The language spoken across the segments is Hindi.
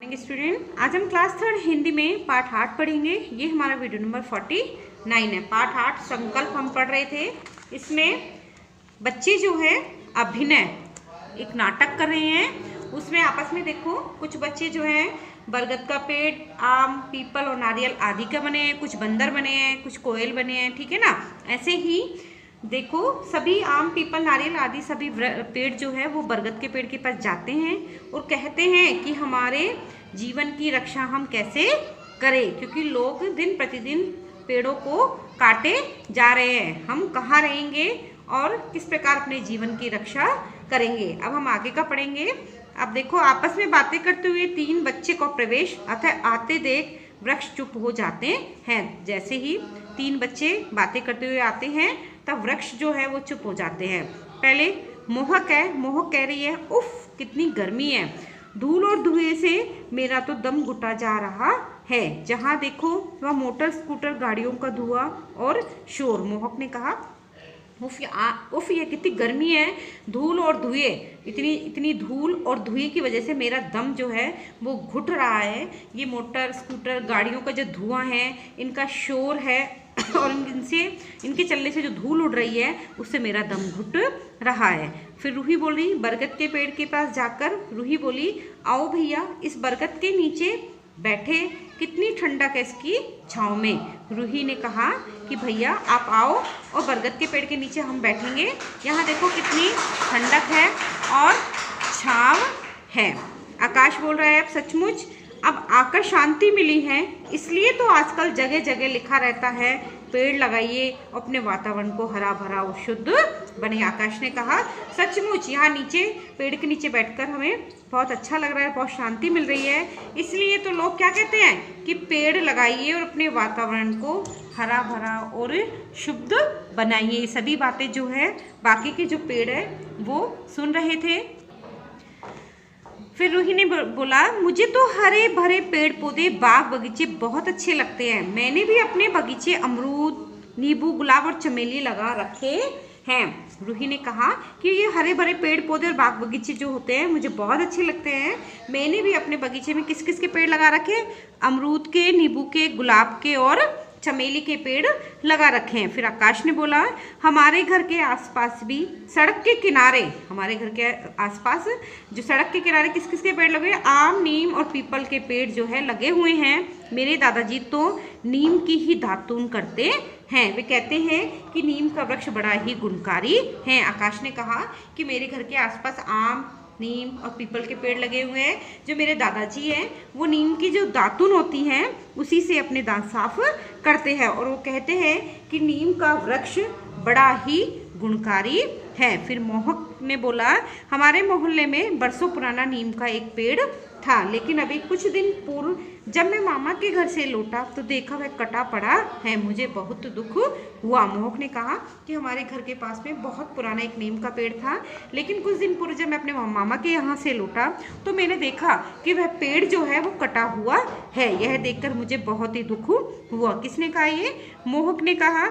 स्टूडेंट, आज हम क्लास 3 हिंदी में पाठ 8 पढ़ेंगे। ये हमारा वीडियो नंबर 49 है। पाठ 8 संकल्प हम पढ़ रहे थे। इसमें बच्चे जो है अभिनय एक नाटक कर रहे हैं। उसमें आपस में देखो, कुछ बच्चे जो हैं बरगद का पेड़, आम, पीपल और नारियल आदि का बने हैं, कुछ बंदर बने हैं, कुछ कोयल बने हैं, ठीक है ना। ऐसे ही देखो, सभी आम, पीपल, नारियल आदि सभी पेड़ जो है वो बरगद के पेड़ के पास जाते हैं और कहते हैं कि हमारे जीवन की रक्षा हम कैसे करें, क्योंकि लोग दिन प्रतिदिन पेड़ों को काटे जा रहे हैं। हम कहाँ रहेंगे और किस प्रकार अपने जीवन की रक्षा करेंगे। अब हम आगे का पढ़ेंगे। अब देखो, आपस में बातें करते हुए 3 बच्चे को प्रवेश अतः आते देख वृक्ष चुप हो जाते हैं। जैसे ही 3 बच्चे बातें करते हुए आते हैं तब वृक्ष जो है वो चुप हो जाते हैं। पहले मोहक है, मोहक कह रही है, उफ कितनी गर्मी है, धूल और धुएं से मेरा तो दम घुटा जा रहा है। जहाँ देखो वह मोटर स्कूटर गाड़ियों का धुआं और शोर। मोहक ने कहा, उफ ये कितनी गर्मी है, धूल और धुएं, इतनी धूल और धुएं की वजह से मेरा दम जो है वो घुट रहा है। ये मोटर स्कूटर गाड़ियों का जो धुआं है, इनका शोर है और इनके चलने से जो धूल उड़ रही है उससे मेरा दम घुट रहा है। फिर रूही बोल रही, बरगद के पेड़ के पास जाकर रूही बोली, आओ भैया इस बरगद के नीचे बैठे, कितनी ठंडक है इसकी छाँव में। रूही ने कहा कि भैया आप आओ और बरगद के पेड़ के नीचे हम बैठेंगे। यहाँ देखो कितनी ठंडक है और छाँव है। आकाश बोल रहा है, अब सचमुच अब आकर शांति मिली है, इसलिए तो आजकल जगह जगह लिखा रहता है पेड़ लगाइए, अपने वातावरण को हरा भरा और शुद्ध बने। आकाश ने कहा, सचमुच यहाँ नीचे पेड़ के नीचे बैठकर हमें बहुत अच्छा लग रहा है, बहुत शांति मिल रही है, इसलिए तो लोग क्या कहते हैं कि पेड़ लगाइए और अपने वातावरण को हरा भरा और शुद्ध बनाइए। ये सभी बातें जो है बाकी के जो पेड़ है वो सुन रहे थे। फिर रूही ने बोला, मुझे तो हरे भरे पेड़ पौधे, बाग बगीचे बहुत अच्छे लगते हैं। मैंने भी अपने बगीचे अमरूद, नींबू, गुलाब और चमेली लगा रखे हैं। रूही ने कहा कि ये हरे भरे पेड़ पौधे और बाग बगीचे जो होते हैं मुझे बहुत अच्छे लगते हैं। मैंने भी अपने बगीचे में किस किस के पेड़ लगा रखे, अमरूद के, नींबू के, गुलाब के और चमेली के पेड़ लगा रखे हैं। फिर आकाश ने बोला, हमारे घर के आसपास भी सड़क के किनारे, हमारे घर के आसपास जो सड़क के किनारे किस किस के पेड़ लगे, आम, नीम और पीपल के पेड़ जो है लगे हुए हैं। मेरे दादाजी तो नीम की ही दातून करते हैं। वे कहते हैं कि नीम का वृक्ष बड़ा ही गुणकारी है। आकाश ने कहा कि मेरे घर के आसपास आम, नीम और पीपल के पेड़ लगे हुए हैं। जो मेरे दादाजी हैं वो नीम की जो दातुन होती हैं उसी से अपने दांत साफ करते हैं और वो कहते हैं कि नीम का वृक्ष बड़ा ही गुणकारी है। फिर मोहक ने बोला, हमारे मोहल्ले में बरसों पुराना नीम का एक पेड़ था, लेकिन अभी कुछ दिन पूर्व जब मैं मामा के घर से लौटा तो देखा वह कटा पड़ा है, मुझे बहुत दुख हुआ। मोहक ने कहा कि हमारे घर के पास में बहुत पुराना एक नीम का पेड़ था, लेकिन कुछ दिन पूर्व जब मैं अपने मामा के यहाँ से लौटा तो मैंने देखा कि वह पेड़ जो है वो कटा हुआ है। यह देखकर मुझे बहुत ही दुख हुआ। किसने कहा ये? मोहक ने कहा।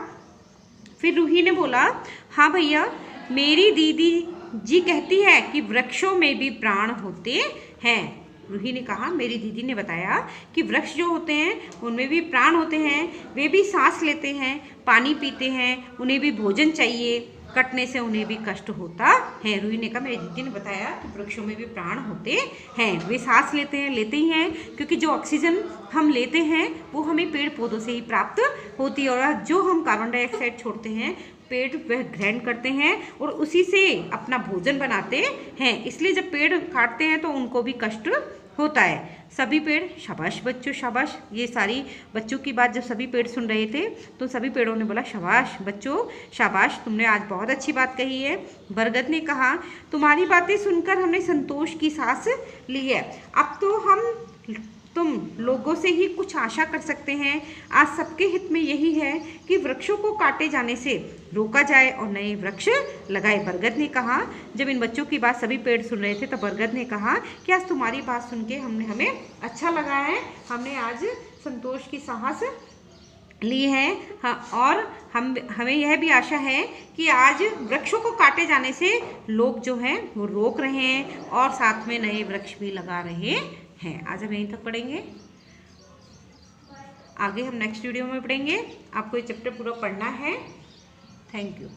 फिर रूही ने बोला, हाँ भैया, मेरी दीदी जी कहती है कि वृक्षों में भी प्राण होते हैं। रूही ने कहा, मेरी दीदी ने बताया कि वृक्ष जो होते हैं उनमें भी प्राण होते हैं, वे भी सांस लेते हैं, पानी पीते हैं, उन्हें भी भोजन चाहिए, कटने से उन्हें भी कष्ट होता है। रूही ने कहा, मेरी दीदी ने बताया कि वृक्षों में भी प्राण होते हैं, वे सांस लेते ही हैं, क्योंकि जो ऑक्सीजन हम लेते हैं वो हमें पेड़ पौधों से ही प्राप्त होती है और जो हम कार्बन डाइऑक्साइड छोड़ते हैं पेड़ वह ग्रहण करते हैं और उसी से अपना भोजन बनाते हैं। इसलिए जब पेड़ काटते हैं तो उनको भी कष्ट होता है। सभी पेड़, शाबाश बच्चों शाबाश। ये सारी बच्चों की बात जब सभी पेड़ सुन रहे थे तो सभी पेड़ों ने बोला, शाबाश बच्चों शाबाश, तुमने आज बहुत अच्छी बात कही है। बरगद ने कहा, तुम्हारी बातें सुनकर हमने संतोष की सांस ली है। अब तो हम तुम लोगों से ही कुछ आशा कर सकते हैं। आज सबके हित में यही है कि वृक्षों को काटे जाने से रोका जाए और नए वृक्ष लगाए। बरगद ने कहा, जब इन बच्चों की बात सभी पेड़ सुन रहे थे तो बरगद ने कहा कि आज तुम्हारी बात सुन के हमें अच्छा लगा है, हमने आज संतोष की सांस ली है। हाँ, और हमें यह भी आशा है कि आज वृक्षों को काटे जाने से लोग जो हैं वो रोक रहे हैं और साथ में नए वृक्ष भी लगा रहे हैं। आज हम यहीं तक पढ़ेंगे, आगे हम नेक्स्ट वीडियो में पढ़ेंगे। आपको ये चैप्टर पूरा पढ़ना है। Thank you.